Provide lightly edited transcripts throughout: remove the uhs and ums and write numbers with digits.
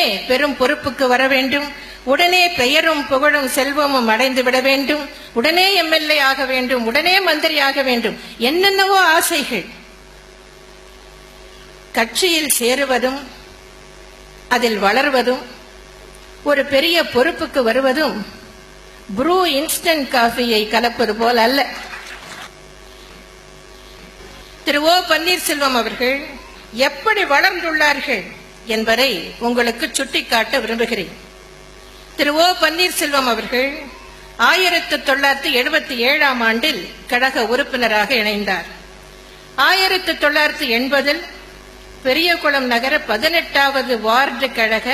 உடனே பெரும் பொறுப்புக்கு வர வேண்டும், உடனே பெயரும் புகழும் செல்வமும் அடைந்து விட வேண்டும், உடனே எம்எல்ஏ ஆக வேண்டும், உடனே மந்திரி ஆக வேண்டும், என்னென்னவோ ஆசைகள். கட்சியில் சேருவதும் அதில் வளர்வதும் ஒரு பெரிய பொறுப்புக்கு வருவதும் ப்ரூ இன்ஸ்டன்ட் காஃபியை கலப்பது போல் அல்ல. திரு ஓ பன்னீர்செல்வம் அவர்கள் எப்படி வளர்ந்துள்ளார்கள் என்பதை உங்களுக்கு சுட்டிக்காட்ட விரும்புகிறேன். திரு ஓ பன்னீர்செல்வம் அவர்கள் 1977ஆம் ஆண்டில் கழக உறுப்பினராக இணைந்தார். 1980 பெரியகுளம் நகர 18வது வார்டு கழக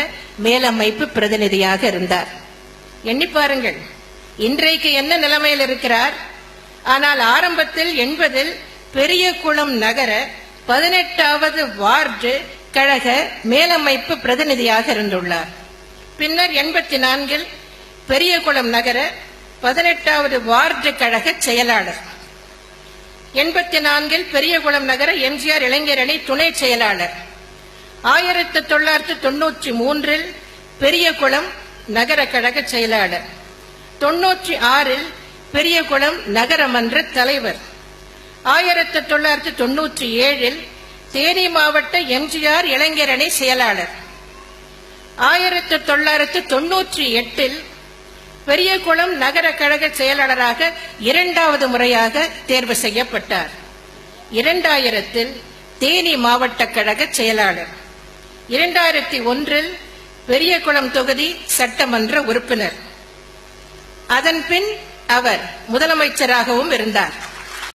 மேலமைப்பு பிரதிநிதியாக இருந்தார். எண்ணி பாருங்கள், இன்றைக்கு என்ன நிலைமையில் இருக்கிறார். ஆனால் ஆரம்பத்தில் 80 பெரியகுளம் நகர 18வது வார்டு கழக மேலமைப்பு பிரதிநிதியாக இருந்துள்ளார். பின்னர் 84 பெரியகுளம் நகர 18வது வார்டு கழக செயலாளர், 84 பெரியகுளம் நகர எம்ஜிஆர் இளைஞர் அணி துணை செயலாளர், 1993 பெரியகுளம் நகர கழக செயலாளர், 96 பெரியகுளம் நகரமன்ற தலைவர், 1997 தேனி மாவட்ட எம்ஜிஆர் இளைஞர் அணி செயலாளர், 1998 பெரியகுளம் நகர கழக செயலாளராக 2வது முறையாக தேர்வு செய்யப்பட்டார். 2000 தேனி மாவட்ட கழக செயலாளர், 2001 பெரியகுளம் தொகுதி சட்டமன்ற உறுப்பினர். அதன் பின் அவர் முதலமைச்சராகவும் இருந்தார்.